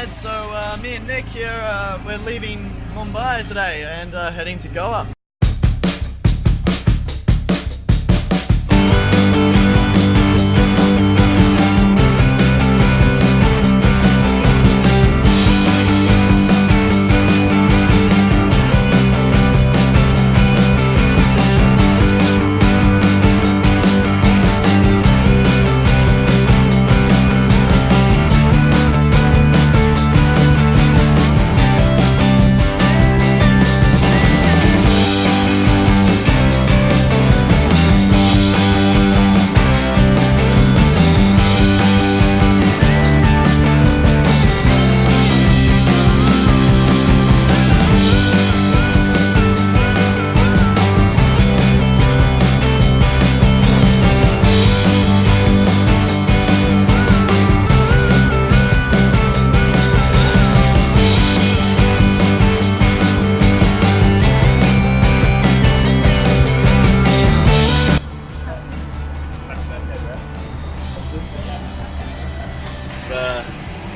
guys. So me and Nick here, we're leaving Mumbai today and heading to Goa.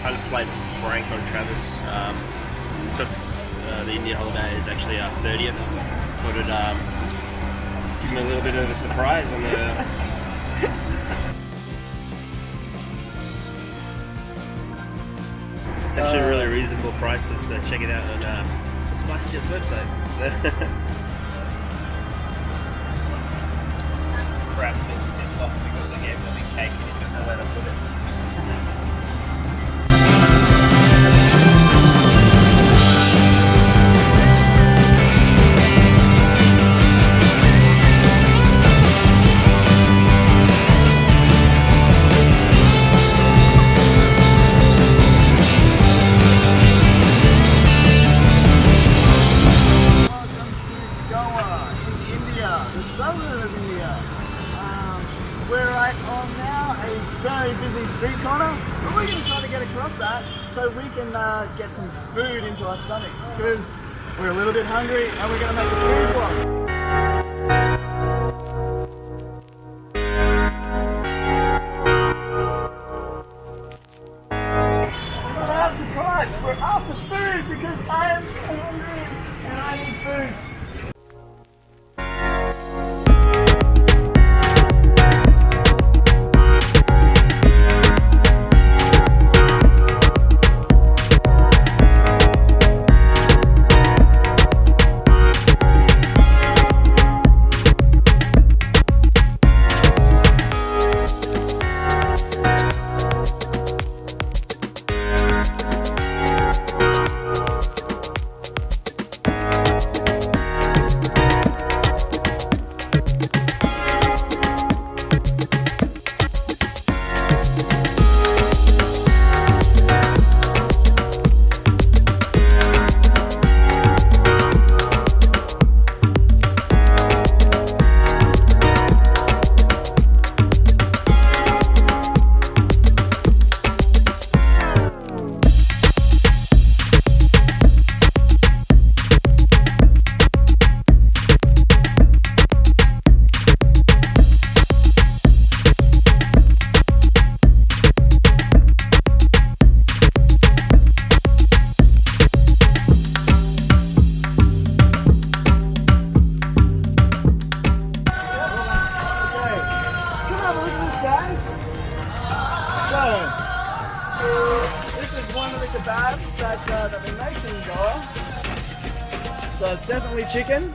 Kind of played prank on Travis because the India holiday is actually our 30th. Thought it'd give him a little bit of a surprise on the. It's actually a really reasonable prices, so check it out on Spicejet's website. Perhaps a bit pissed off because I gave him a big cake and he's got nowhere to put it. We're on now a very busy street corner, but we're going to try to get across that so we can get some food into our stomachs because we're a little bit hungry and we're going to make a food vlog. We're not after price, we're after food because I am so hungry and I need food. This is one of the kebabs that they make in Goa. So it's definitely chicken.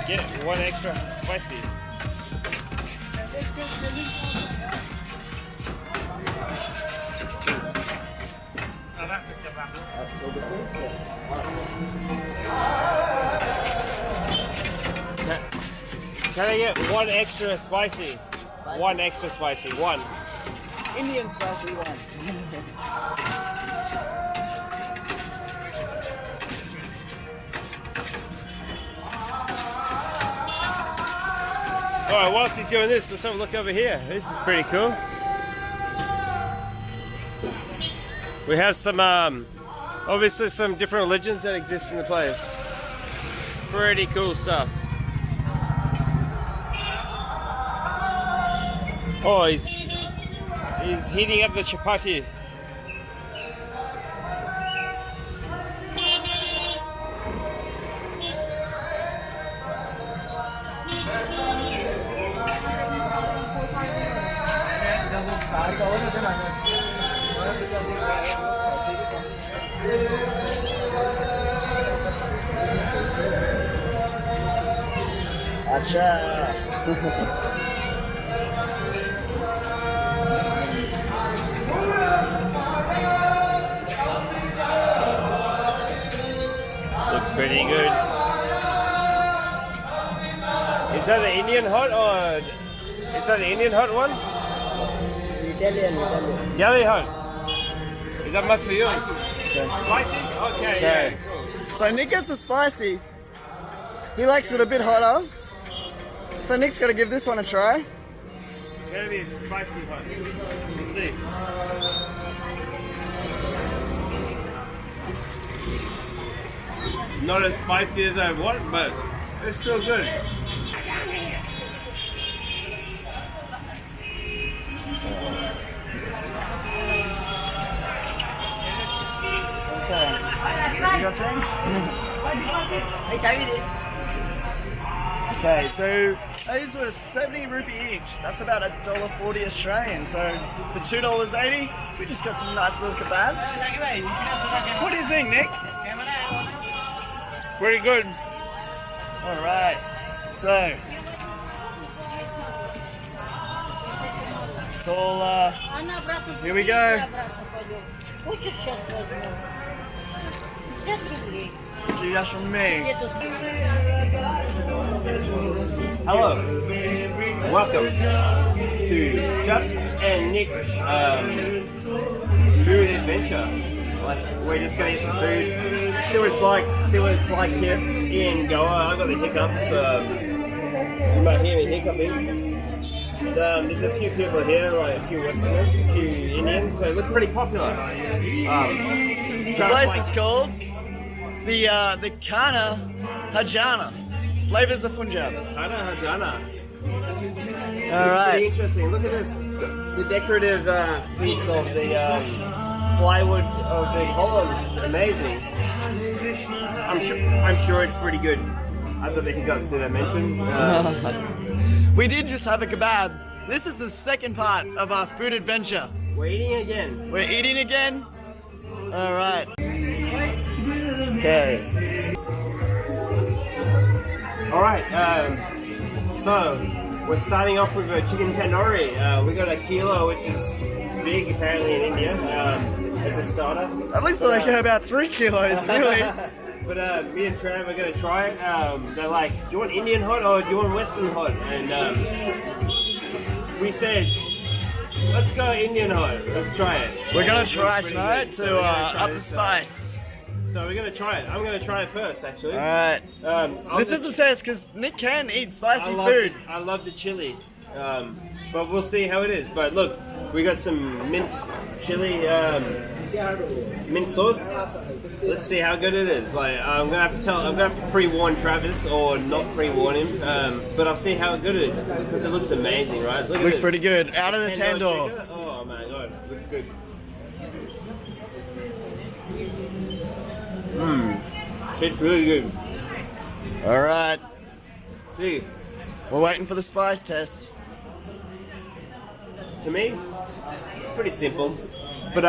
Get one extra spicy. Can I get one extra spicy? One extra spicy, one. Indian spicy one. Alright, whilst he's doing this, let's have a look over here. This is pretty cool. We have some, obviously some different religions that exist in the place. Pretty cool stuff. Oh, he's heating up the chapati. Looks pretty good. Is that the Indian hot or is that the Indian hot one? Italian. Yellow hot. That must be yours. Spicy? Okay, yeah. Cool. So Nick gets a spicy. He likes it a bit hotter. So Nick's got to give this one a try. Gotta be spicy hot. Let's see. Not as spicy as I want, but it's still good. Okay. You got change? Okay, so these were 70 rupee each. That's about $1.40 Australian. So for $2.80, we just got some nice little kebabs. What do you think, Nick? Pretty good. All right. So it's all. Here we go. Just from me. Hello. Welcome to Chuck and Nick's food adventure. Like, we're just gonna eat some food, see what it's like here in Goa. I got the hiccups. You might hear me hiccuping. There's a few people here, like a few Westerners, a few Indians, so it looks pretty popular. The place is called the Kana Hajana. Flavors of Punjab. Kana Hajana. All right. Pretty interesting. Look at this. The decorative piece of the plywood of the columns. Amazing. I'm sure it's pretty good. I've got the hiccups that I mentioned. We did just have a kebab. This is the second part of our food adventure. We're eating again. We're eating again. All right. Okay. All right. So we're starting off with a chicken tandoori. We got a kilo, which is big apparently in India, as a starter. That looks like about 3 kilos, really. But me and Trav are gonna try it. They're like, do you want Indian hot or do you want Western hot? And we said, let's go Indian hot. Let's try it. We're gonna try tonight to up the spice. So we're gonna try it. I'm gonna try it first, actually. All right. This is a test because Nick can eat spicy food. I love the chili, but we'll see how it is. But look, we got some mint chili, mint sauce. Let's see how good it is. Like, I'm gonna have to pre-warn Travis or not pre-warn him. But I'll see how good it is because it looks amazing, right? Look at Looks this. pretty good. Out of the tandoor. Chicken. Oh my god, looks good. It's really good. All right. See, We're waiting for the spice test. to me, it's pretty simple. But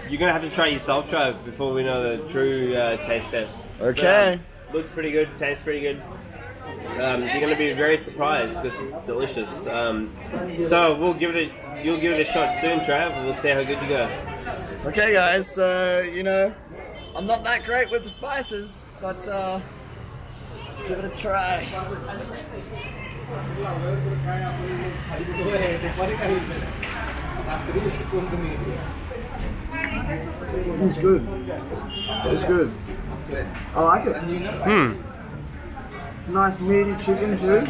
you're gonna have to try yourself, Trav, before we know the true taste test. Okay. But, looks pretty good, tastes pretty good. You're gonna be very surprised because it's delicious. So you'll give it a shot soon, Trav, and we'll see how good you go. Okay, guys. So I'm not that great with the spices, but let's give it a try. It's good. It's good. I like it. It's a nice meaty chicken too.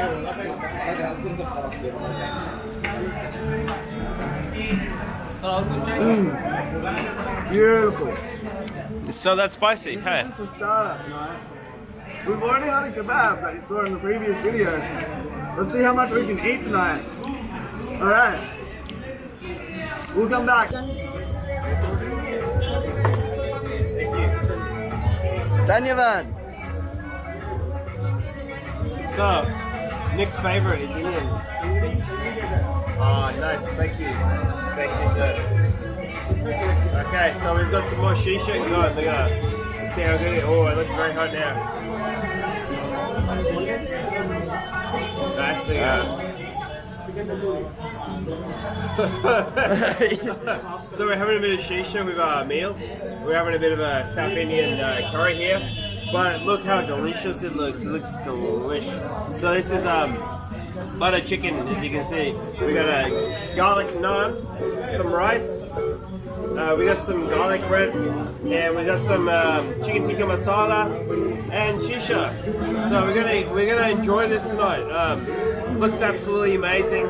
Beautiful. It's not that spicy, hey? It's just a starter tonight. we've already had a kebab that you saw in the previous video. Let's see how much we can eat tonight. Alright. We'll come back. Dhanyavad. So, Nick's favorite is Indian. Oh, nice. Thank you. Thank you, sir. Okay, so we've got some more shisha going. Look at that. Let's see how good it is. Oh, it looks very hot now. Nice to go. So we're having a bit of shisha with our meal. We're having a bit of a South Indian curry here. But look how delicious it looks. It looks delicious. So this is butter chicken, as you can see. We got a garlic naan, some rice. We got some garlic bread, and we got some chicken tikka masala and shisha. So we're gonna enjoy this tonight. Looks absolutely amazing.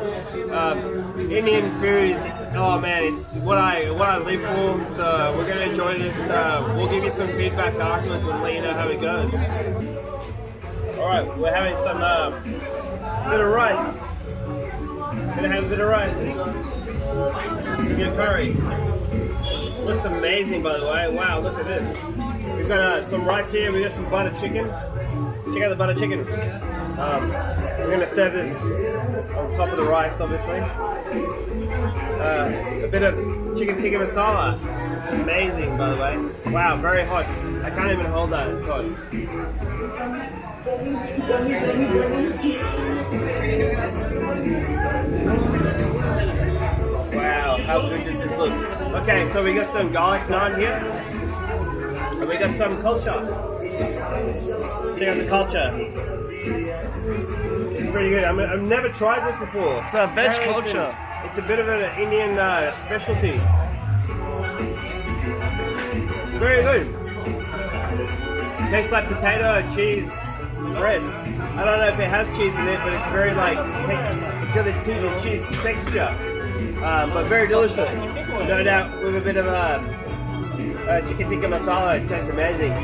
Indian food is, oh man, it's what I live for. So we're gonna enjoy this. We'll give you some feedback afterwards and let you know how it goes. All right, we're having some bit of rice. Gonna have a bit of rice. Bit of curry. Looks amazing, by the way. Wow, look at this. We've got some rice here. We got some butter chicken. Check out the butter chicken. We're gonna serve this on top of the rice, obviously. A bit of chicken tikka masala. Amazing, by the way. Wow, very hot. I can't even hold that. It's hot. Wow, how good does this look? Okay, so we got some garlic naan here. And we got some culture. Check out the culture. It's pretty good. I've never tried this before. It's a veg Apparently culture. It's a bit of an Indian specialty. Very good. Tastes like potato, cheese, bread. I don't know if it has cheese in it, but it's very like, it's got the cheese texture. But very delicious. No doubt with a bit of chicken tikka masala, it tastes amazing.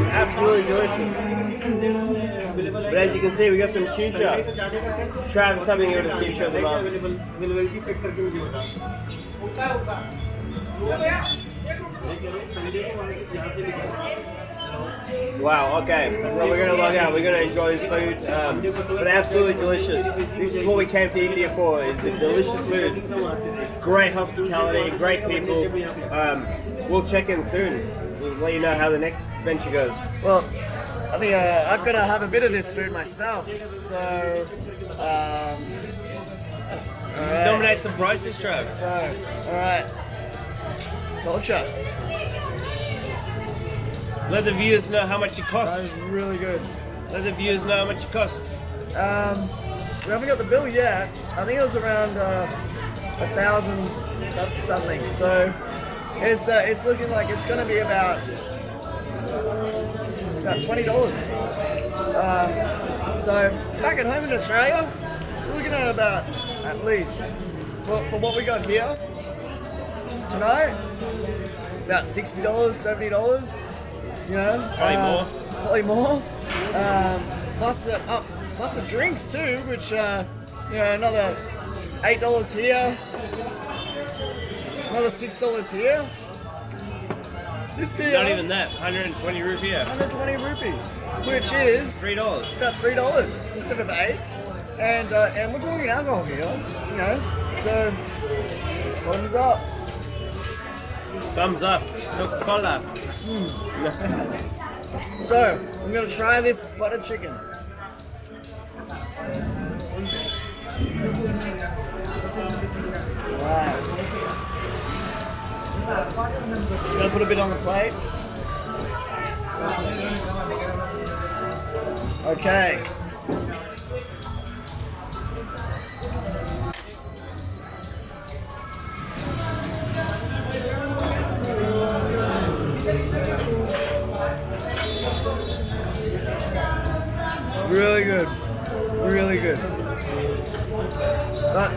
Absolutely delicious. But as you can see, we got some shisha. Travis having here to shisha at the moment. Wow, okay. So we're going to log out. We're going to enjoy this food. But absolutely delicious. This is what we came to India for, is a delicious food. Great hospitality, great people. We'll check in soon. We'll let you know how the next venture goes. Well, I think I've got to have a bit of this food myself. So, Dominate some prices, Trav. So, alright. Culture. Let the viewers know how much it That costs. is really good. Let the viewers know how much it costs. We haven't got the bill yet. I think it was around 1,000 something. So it's looking like it's going to be about $20. So back at home in Australia, we're looking at about, at least for what we got here tonight, about $60, $70. You know, probably more. Plus the drinks too, which another $8 here, another $6 here. This beer, Not even that. 120 rupiah. 120 rupees, which is $3. about $3 instead of 8. And we're talking alcohol here, so thumbs up. Thumbs up. Coca-Cola. So, I'm going to try this butter chicken. Wow. I'm going to put a bit on the plate. Okay. Really good. Really good. But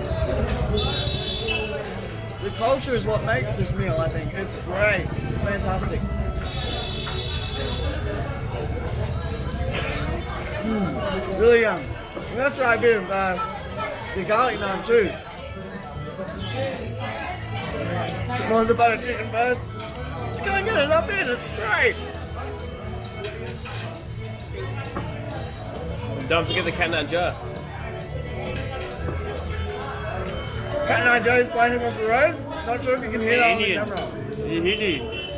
the culture is what makes this meal, I think. It's great. It's fantastic. Really yum. I'm gonna try a bit of the garlic naan too. On the butter chicken first. Just gonna get it up in, it's great. Don't forget the cat naan jar. Cat and Joe's playing across the road. Not sure if you can hear that on the Indian. camera.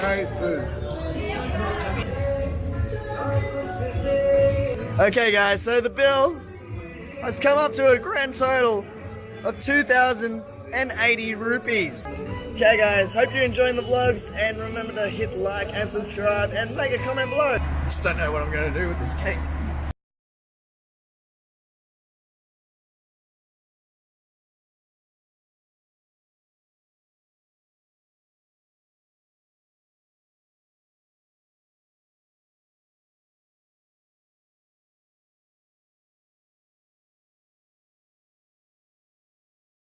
Great food. Okay guys, so the bill has come up to a grand total of 2,080 rupees. Okay guys, hope you're enjoying the vlogs and remember to hit like and subscribe and make a comment below. Just don't know what I'm going to do with this cake.